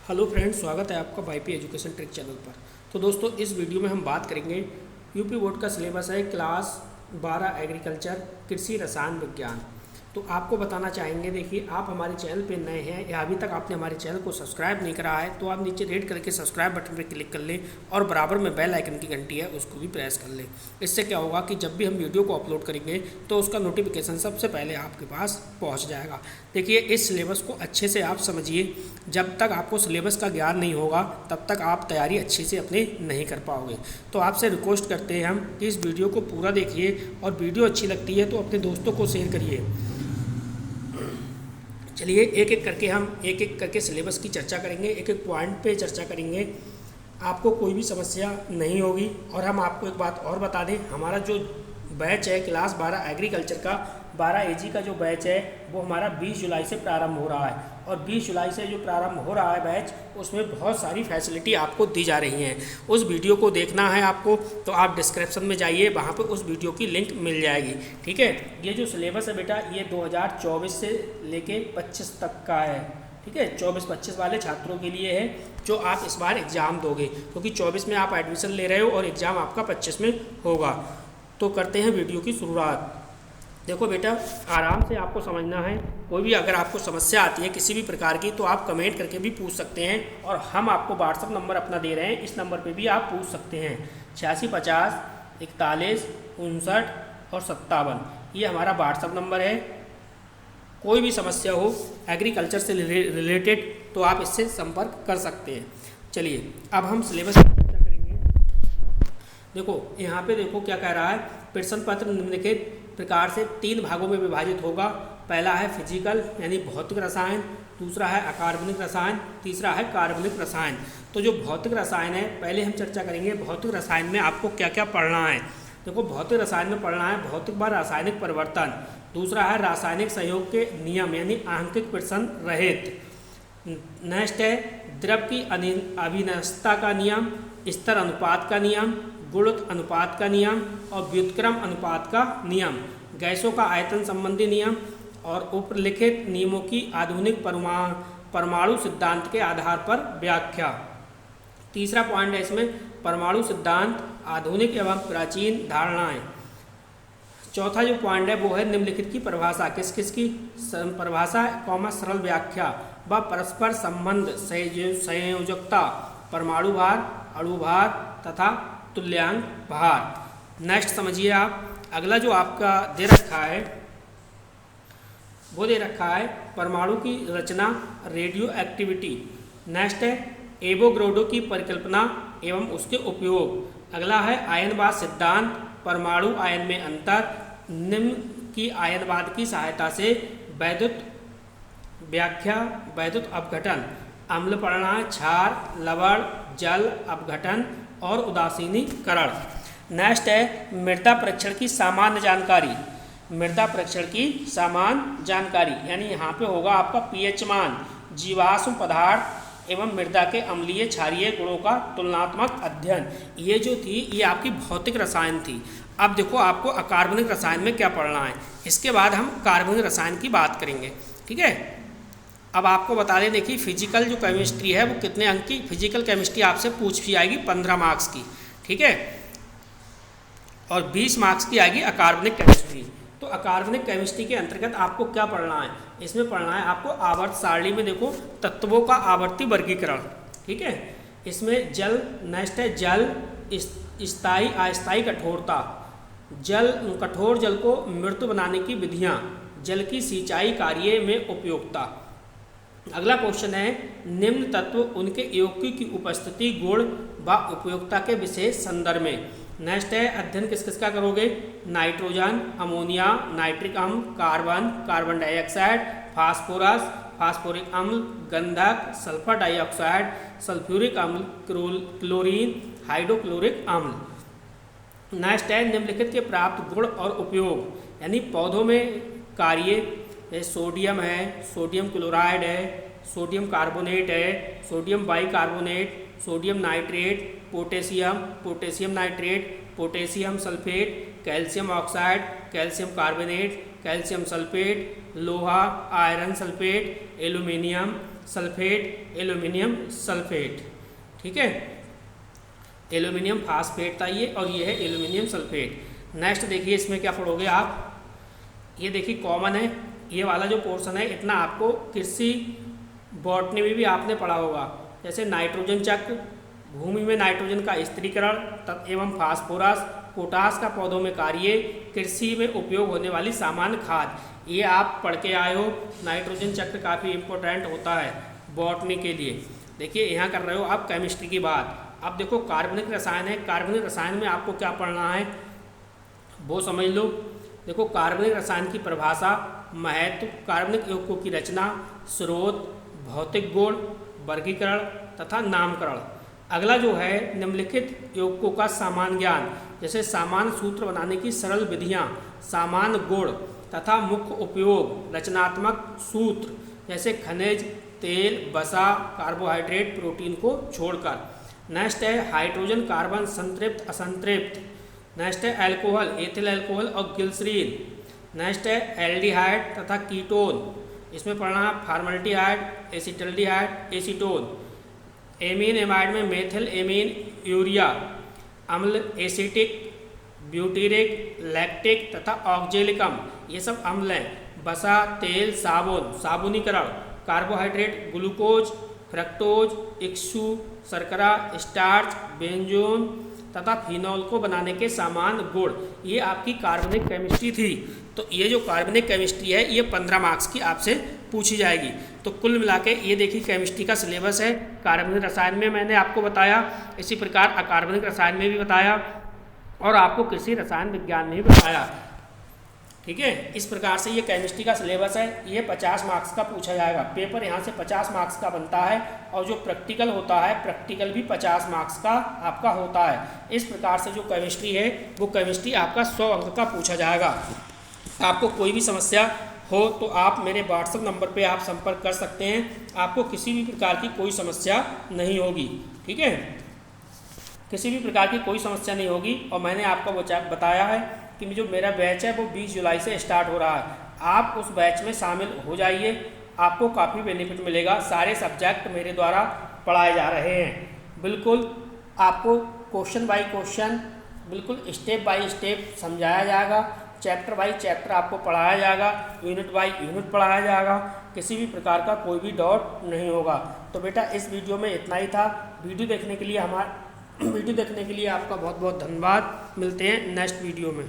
Hello friends, स्वागत है आपका वाईपी एजुकेशन ट्रिक चैनल पर। तो दोस्तों, इस वीडियो में हम बात करेंगे यूपी बोर्ड का सिलेबस है क्लास 12 एग्रीकल्चर कृषि रसायन विज्ञान। तो आपको बताना चाहेंगे, देखिए आप हमारे चैनल पे नए हैं या अभी तक आपने हमारे चैनल को सब्सक्राइब नहीं करा है तो आप नीचे रेड करके सब्सक्राइब बटन पर क्लिक कर लें और बराबर में बेल आइकन की घंटी है उसको भी प्रेस कर लें। इससे क्या होगा कि जब भी हम वीडियो को अपलोड करेंगे तो उसका नोटिफिकेशन सबसे पहले आपके पास पहुँच जाएगा। देखिए, इस सिलेबस को अच्छे से आप समझिए। जब तक आपको सिलेबस का ज्ञान नहीं होगा तब तक आप तैयारी अच्छे से अपनी नहीं कर पाओगे। तो आपसे रिक्वेस्ट करते हैं हम कि इस वीडियो को पूरा देखिए और वीडियो अच्छी लगती है तो अपने दोस्तों को शेयर करिए। चलिए एक एक करके सिलेबस की चर्चा करेंगे, एक एक पॉइंट पे चर्चा करेंगे। आपको कोई भी समस्या नहीं होगी। और हम आपको एक बात और बता दें, हमारा जो बैच है क्लास 12 एग्रीकल्चर का 12 एजी का जो बैच है वो हमारा 20 जुलाई से प्रारंभ हो रहा है। और 20 जुलाई से जो प्रारंभ हो रहा है बैच, उसमें बहुत सारी फैसिलिटी आपको दी जा रही हैं। उस वीडियो को देखना है आपको तो आप डिस्क्रिप्शन में जाइए, वहाँ पे उस वीडियो की लिंक मिल जाएगी। ठीक है, ये जो सिलेबस है बेटा, ये 2024 से लेके 25 तक का है। ठीक है, 24-25 वाले छात्रों के लिए है जो आप इस बार एग्ज़ाम दोगे, क्योंकि 24 में आप एडमिशन ले रहे हो और एग्ज़ाम आपका 25 में होगा। तो करते हैं वीडियो की शुरुआत। देखो बेटा, आराम से आपको समझना है। कोई भी अगर आपको समस्या आती है किसी भी प्रकार की तो आप कमेंट करके भी पूछ सकते हैं और हम आपको व्हाट्सअप नंबर अपना दे रहे हैं, इस नंबर पे भी आप पूछ सकते हैं। 8650 41 59 और 57, ये हमारा व्हाट्सअप नंबर है। कोई भी समस्या हो एग्रीकल्चर से रिलेटेड तो आप इससे संपर्क कर सकते हैं। चलिए अब हम सिलेबस की चर्चा करेंगे। देखो यहाँ पे देखो क्या कह रहा है, प्रश्न पत्र निम्नलिखित प्रकार से 3 भागों में विभाजित होगा। पहला है फिजिकल यानी भौतिक रसायन, दूसरा है अकार्बनिक रसायन, तीसरा है कार्बनिक रसायन। तो जो भौतिक रसायन है पहले हम चर्चा करेंगे। भौतिक रसायन में आपको क्या क्या पढ़ना है। देखो, भौतिक रसायन में पढ़ना है भौतिक व रासायनिक परिवर्तन, दूसरा है रासायनिक सहयोग के नियम यानी आंकिक प्रश्न रहित। नेक्स्ट है द्रव की अभिनस्तता का नियम, स्तर अनुपात का नियम, गुणित अनुपात का नियम और व्युत्क्रम अनुपात का नियम, गैसों का आयतन संबंधी नियम और उपलिखित नियमों की आधुनिक परमाणु सिद्धांत के आधार पर व्याख्या। तीसरा पॉइंट है इसमें परमाणु सिद्धांत, आधुनिक एवं प्राचीन धारणाएं। चौथा जो पॉइंट है वो है निम्नलिखित की परिभाषा, किस किस की परिभाषा, सरल व्याख्या व परस्पर संबंध, संयोजकता, परमाणु भार, अणु भार तथा तुल्यांक भार। नेक्स्ट समझिए आप, अगला जो आपका दे रखा है वो दे रखा है परमाणु की रचना, रेडियो एक्टिविटी। नेक्स्ट है एवोगैड्रो की परिकल्पना एवं उसके उपयोग। अगला है आयनवाद सिद्धांत, परमाणु आयन में अंतर, निम्न की आयनवाद की सहायता से वैद्युत व्याख्या, वैद्युत अपघटन। अम्ल पढ़ना है क्षार, लवण, जल अपघटन और उदासीनीकरण। नेक्स्ट है मृदा परीक्षण की सामान्य जानकारी, मृदा परीक्षण की सामान्य जानकारी यानी यहाँ पे होगा आपका पीएच मान, जीवाश्म पदार्थ एवं मृदा के अम्लीय क्षारीय गुणों का तुलनात्मक अध्ययन। ये जो थी ये आपकी भौतिक रसायन थी। अब देखो आपको अकार्बनिक रसायन में क्या पढ़ना है, इसके बाद हम कार्बनिक रसायन की बात करेंगे। ठीक है, अब आपको बता दें, देखिए फिजिकल जो केमिस्ट्री है वो कितने अंक की, फिजिकल केमिस्ट्री आपसे पूछ भी आएगी 15 मार्क्स की। ठीक है, और 20 मार्क्स की आएगी अकार्बनिक केमिस्ट्री। तो अकार्बनिक केमिस्ट्री के अंतर्गत आपको क्या पढ़ना है, इसमें पढ़ना है आपको आवर्त सारणी में देखो तत्वों का आवर्ती वर्गीकरण। ठीक है, इसमें जल, नेक्स्ट है जल, स्थायी अस्थायी कठोरता, जल कठोर जल को मृदु बनाने की विधियाँ, जल की सिंचाई कार्य में उपयोगिता। अगला क्वेश्चन है निम्न तत्व उनके यौगिकों की उपस्थिति, गुण व उपयोगिता के विशेष संदर्भ में। नेक्स्ट है अध्ययन किस किस का करोगे, नाइट्रोजन, अमोनिया, नाइट्रिक अम्ल, carbon, carbon dioxide, phosphorus, phosphoric अम्ल, गंधक, सल्फर डाइऑक्साइड, सल्फ्यूरिक अम्ल, क्लोरीन, हाइड्रोक्लोरिक अम्ल। नेक्स्ट है निम्नलिखित के प्राप्त गुण और उपयोग यानी पौधों में कार्य, सोडियम है, सोडियम क्लोराइड है, सोडियम कार्बोनेट है, sodium bicarbonate, sodium nitrate, potassium, potassium nitrate, potassium sulphate, calcium oxide, calcium carbonate, calcium sulphate, लोहा, iron sulphate, aluminium sulphate, aluminium sulphate. ठीक है, एल्यूमिनियम फास्फेट था ये, और ये है एल्यूमिनियम सल्फेट। नेक्स्ट देखिए इसमें क्या पढ़ोगे आप, ये देखिए कॉमन है, ये वाला जो पोर्शन है इतना आपको कृषि बॉटनी में भी आपने पढ़ा होगा। जैसे नाइट्रोजन चक्र, भूमि में नाइट्रोजन का स्थिरीकरण एवं फास्फोरस, पोटास का पौधों में कार्य, कृषि में उपयोग होने वाली सामान्य खाद, ये आप पढ़ के आए हो। नाइट्रोजन चक्र काफ़ी इम्पोर्टेंट होता है बॉटनी के लिए। देखिए यहाँ कर रहे हो आप केमिस्ट्री की बात। अब देखो कार्बनिक रसायन है, कार्बनिक रसायन में आपको क्या पढ़ना है वो समझ लो। देखो कार्बनिक रसायन की परिभाषा, महत्व, कार्बनिक यौगिकों की रचना, स्रोत, भौतिक गुण, वर्गीकरण तथा नामकरण। अगला जो है निम्नलिखित यौगिकों का सामान्य ज्ञान, जैसे सामान्य सूत्र बनाने की सरल विधियाँ, सामान्य गुण तथा मुख्य उपयोग, रचनात्मक सूत्र जैसे खनिज, तेल, वसा, कार्बोहाइड्रेट, प्रोटीन को छोड़कर। नेक्स्ट है हाइड्रोजन कार्बन संतृप्त असंतृप्त। नेक्स्ट है अल्कोहल, एथिल अल्कोहल और ग्लिसरीन। नेक्स्ट है एल्डिहाइड तथा कीटोन, इसमें पढ़ना है formaldehyde, acetaldehyde, acetone. Amine amide में मेथिल एमीन, यूरिया, अम्ल एसिटिक, ब्यूटीरिक, लैक्टिक तथा ऑक्जेलिकम, ये सब अम्ल हैं। वसा, तेल, साबुन, साबुनीकरण, कार्बोहाइड्रेट, ग्लूकोज, फ्रक्टोज, इक्सू, शर्करा, स्टार्च, बेंजोन तथा फिनॉल को बनाने के सामान्य गुण। ये आपकी कार्बनिक केमिस्ट्री थी। तो ये जो कार्बनिक केमिस्ट्री है ये 15 मार्क्स की आपसे पूछी जाएगी। तो कुल मिला के ये देखिए केमिस्ट्री का सिलेबस है। कार्बनिक रसायन में मैंने आपको बताया, इसी प्रकार अकार्बनिक रसायन में भी बताया, और आपको कृषि रसायन विज्ञान में भी बताया। ठीक है, इस प्रकार से ये केमिस्ट्री का सिलेबस है। ये 50 मार्क्स का पूछा जाएगा। पेपर यहाँ से 50 मार्क्स का बनता है, और जो प्रैक्टिकल होता है प्रैक्टिकल भी 50 मार्क्स का आपका होता है। इस प्रकार से जो केमिस्ट्री है वो केमिस्ट्री आपका 100 अंक का पूछा जाएगा। आपको कोई भी समस्या हो तो आप मेरे व्हाट्सएप नंबर पे आप संपर्क कर सकते हैं। आपको किसी भी प्रकार की कोई समस्या नहीं होगी। ठीक है, किसी भी प्रकार की कोई समस्या नहीं होगी। और मैंने आपको बताया है कि जो मेरा बैच है वो 20 जुलाई से स्टार्ट हो रहा है। आप उस बैच में शामिल हो जाइए, आपको काफ़ी बेनिफिट मिलेगा। सारे सब्जेक्ट मेरे द्वारा पढ़ाए जा रहे हैं। बिल्कुल आपको क्वेश्चन बाय क्वेश्चन, बिल्कुल स्टेप बाय स्टेप समझाया जाएगा। चैप्टर बाय चैप्टर आपको पढ़ाया जाएगा, यूनिट बाय यूनिट पढ़ाया जाएगा। किसी भी प्रकार का कोई भी डाउट नहीं होगा। तो बेटा इस वीडियो में इतना ही था। वीडियो देखने के लिए आपका बहुत बहुत धन्यवाद। मिलते हैं नेक्स्ट वीडियो में।